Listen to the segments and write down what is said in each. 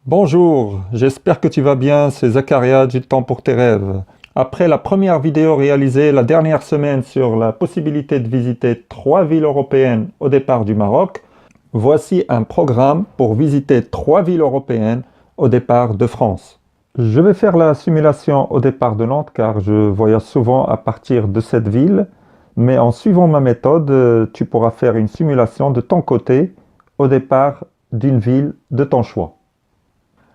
Bonjour, j'espère que tu vas bien, c'est Zakaria du Temps pour tes rêves. Après la première vidéo réalisée la dernière semaine sur la possibilité de visiter 3 villes européennes au départ du Maroc, voici un programme pour visiter 3 villes européennes au départ de France. Je vais faire la simulation au départ de Nantes car je voyage souvent à partir de cette ville, mais en suivant ma méthode, tu pourras faire une simulation de ton côté au départ d'une ville de ton choix.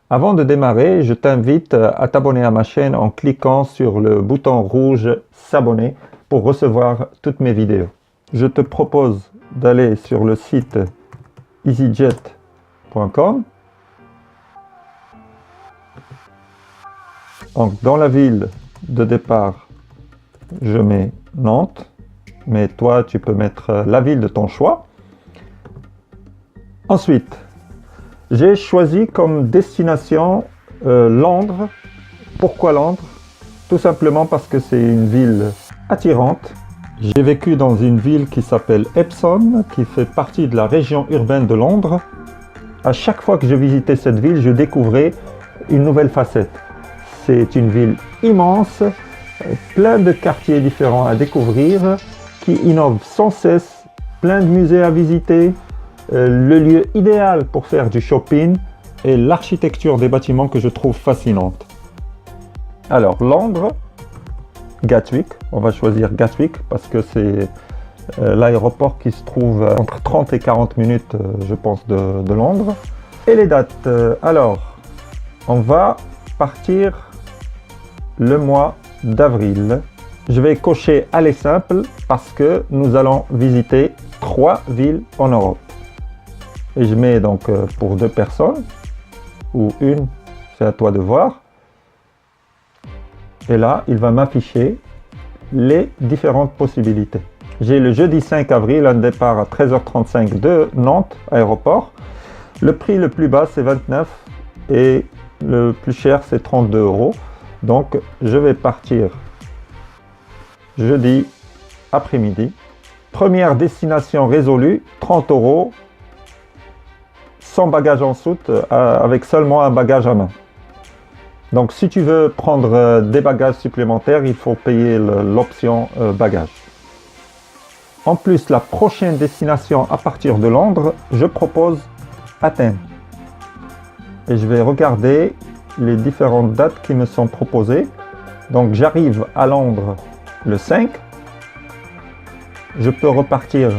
Avant de démarrer, je t'invite à t'abonner à ma chaîne en cliquant sur le bouton rouge s'abonner pour recevoir toutes mes vidéos. Je te propose d'aller sur le site easyjet.com. Donc, dans la ville de départ, je mets Nantes, mais toi, tu peux mettre la ville de ton choix. Ensuite, j'ai choisi comme destination Londres. Pourquoi Londres? Tout simplement parce que c'est une ville attirante. J'ai vécu dans une ville qui s'appelle Epsom, qui fait partie de la région urbaine de Londres. À chaque fois que je visitais cette ville, je découvrais une nouvelle facette. C'est une ville immense, plein de quartiers différents à découvrir, qui innove sans cesse, plein de musées à visiter. Le lieu idéal pour faire du shopping et l'architecture des bâtiments que je trouve fascinante. Alors Londres, Gatwick, on va choisir Gatwick parce que c'est l'aéroport qui se trouve entre 30 et 40 minutes je pense de Londres. Et les dates, alors on va partir le mois d'avril. Je vais cocher aller simple parce que nous allons visiter 3 villes en Europe. Et je mets donc pour 2 personnes, ou une, c'est à toi de voir. Et là, il va m'afficher les différentes possibilités. J'ai le jeudi 5 avril, un départ à 13h35 de Nantes, aéroport. Le prix le plus bas, c'est 29 et le plus cher, c'est 32 €. Donc, je vais partir jeudi après-midi. Première destination résolue, 30 €. Sans bagage en soute, avec seulement un bagage à main. Donc si tu veux prendre des bagages supplémentaires, il faut payer l'option bagage. En plus, la prochaine destination à partir de Londres, je propose Athènes. Et je vais regarder les différentes dates qui me sont proposées. Donc j'arrive à Londres le 5. Je peux repartir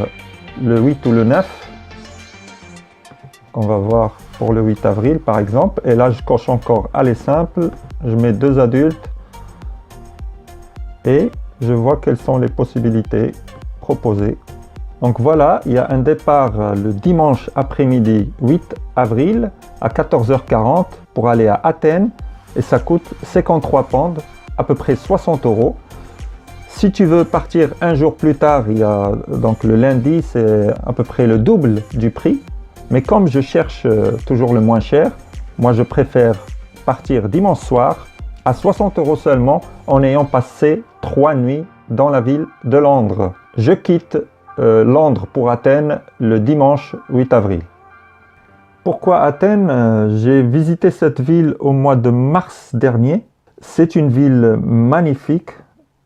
le 8 ou le 9. On va voir pour le 8 avril par exemple, et là je coche encore aller simple, je mets 2 adultes et je vois quelles sont les possibilités proposées. Donc voilà, il y a un départ le dimanche après-midi 8 avril à 14h40 pour aller à Athènes et ça coûte 53 pounds, à peu près 60 €. Si tu veux partir un jour plus tard, il y a donc le lundi, c'est à peu près le double du prix. Mais comme je cherche toujours le moins cher, moi je préfère partir dimanche soir à 60 € seulement en ayant passé 3 nuits dans la ville de Londres. Je quitte Londres pour Athènes le dimanche 8 avril. Pourquoi Athènes? J'ai visité cette ville au mois de mars dernier. C'est une ville magnifique.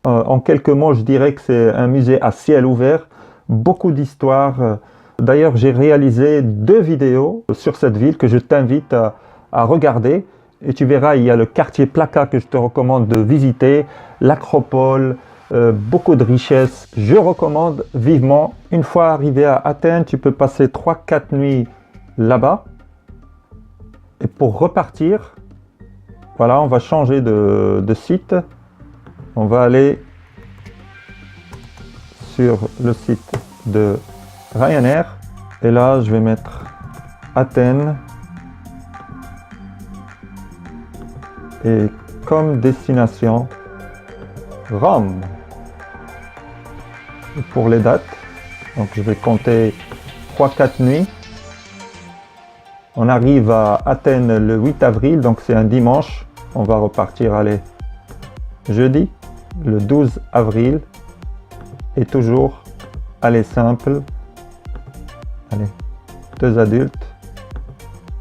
En quelques mots, je dirais que c'est un musée à ciel ouvert, beaucoup d'histoires. D'ailleurs, j'ai réalisé 2 vidéos sur cette ville que je t'invite à regarder. Et tu verras, il y a le quartier Plaka que je te recommande de visiter, l'Acropole, beaucoup de richesses. Je recommande vivement. Une fois arrivé à Athènes, tu peux passer 3-4 nuits là-bas. Et pour repartir, voilà, on va changer de site. On va aller sur le site de Ryanair et là je vais mettre Athènes et comme destination Rome. Et pour les dates, donc je vais compter 3-4 nuits. On arrive à Athènes le 8 avril, donc c'est un dimanche. On va repartir aller jeudi le 12 avril et toujours aller simple. Allez, 2 adultes.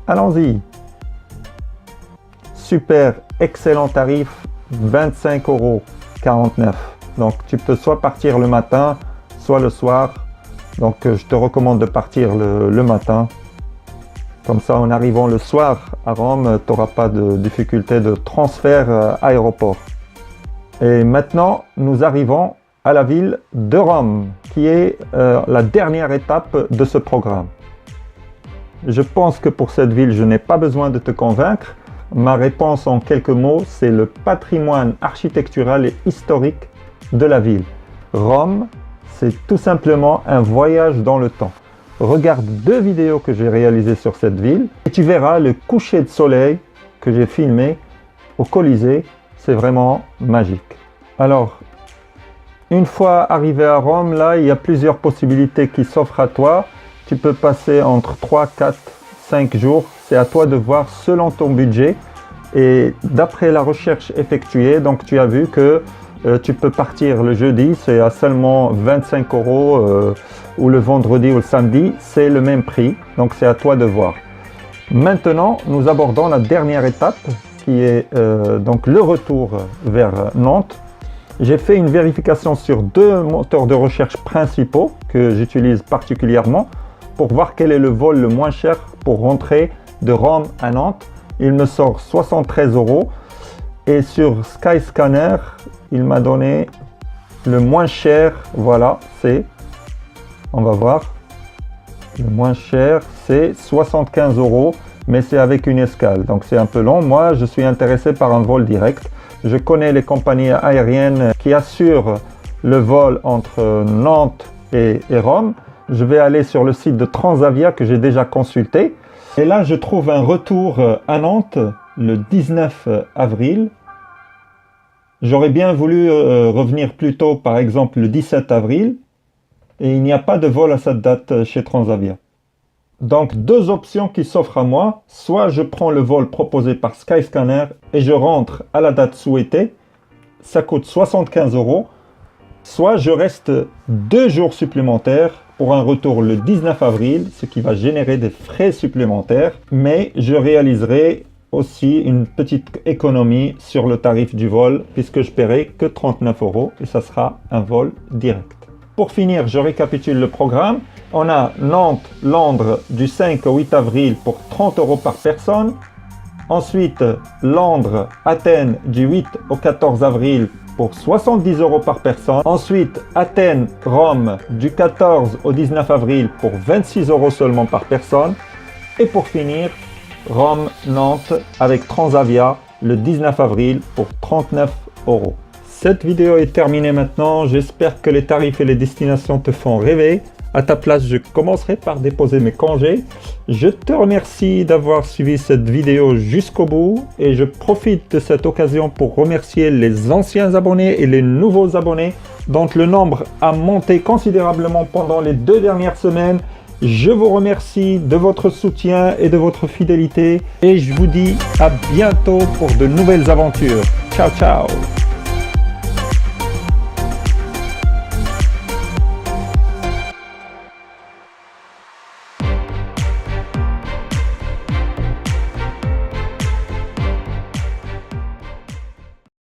Allons-y. super excellent tarif, 25,49 €. Donc tu peux soit partir le matin, soit le soir. Donc je te recommande de partir le matin. Comme ça, en arrivant le soir à Rome, tu n'auras pas de difficulté de transfert aéroport. Et maintenant, nous arrivons à la ville de Rome, qui est la dernière étape de ce programme. Je pense que pour cette ville, je n'ai pas besoin de te convaincre. Ma réponse en quelques mots, c'est le patrimoine architectural et historique de la ville. Rome, c'est tout simplement un voyage dans le temps. Regarde 2 vidéos que j'ai réalisées sur cette ville et tu verras le coucher de soleil que j'ai filmé au Colisée. C'est vraiment magique. Alors, une fois arrivé à Rome, là, il y a plusieurs possibilités qui s'offrent à toi. Tu peux passer entre 3, 4, 5 jours. C'est à toi de voir selon ton budget. Et d'après la recherche effectuée, donc tu as vu que tu peux partir le jeudi, c'est à seulement 25 €, ou le vendredi ou le samedi, c'est le même prix. Donc c'est à toi de voir. Maintenant, nous abordons la dernière étape qui est donc le retour vers Nantes. J'ai fait une vérification sur 2 moteurs de recherche principaux que j'utilise particulièrement pour voir quel est le vol le moins cher pour rentrer de Rome à Nantes. Il me sort 73 € et sur Skyscanner, il m'a donné le moins cher. Voilà, on va voir, le moins cher c'est 75 €, mais c'est avec une escale, donc c'est un peu long. Moi, je suis intéressé par un vol direct. Je connais les compagnies aériennes qui assurent le vol entre Nantes et Rome. Je vais aller sur le site de Transavia que j'ai déjà consulté. Et là, je trouve un retour à Nantes le 19 avril. J'aurais bien voulu revenir plus tôt, par exemple le 17 avril. Et il n'y a pas de vol à cette date chez Transavia. Donc 2 options qui s'offrent à moi. Soit je prends le vol proposé par Skyscanner et je rentre à la date souhaitée. Ça coûte 75 €. Soit je reste 2 jours supplémentaires pour un retour le 19 avril, ce qui va générer des frais supplémentaires. Mais je réaliserai aussi une petite économie sur le tarif du vol puisque je paierai que 39 € et ça sera un vol direct. Pour finir, je récapitule le programme. On a Nantes-Londres du 5 au 8 avril pour 30 € par personne. Ensuite, Londres-Athènes du 8 au 14 avril pour 70 € par personne. Ensuite, Athènes-Rome du 14 au 19 avril pour 26 € seulement par personne. Et pour finir, Rome-Nantes avec Transavia le 19 avril pour 39 €. Cette vidéo est terminée maintenant. J'espère que les tarifs et les destinations te font rêver. À ta place, je commencerai par déposer mes congés. Je te remercie d'avoir suivi cette vidéo jusqu'au bout et je profite de cette occasion pour remercier les anciens abonnés et les nouveaux abonnés dont le nombre a monté considérablement pendant les 2 dernières semaines. Je vous remercie de votre soutien et de votre fidélité et je vous dis à bientôt pour de nouvelles aventures. Ciao, ciao!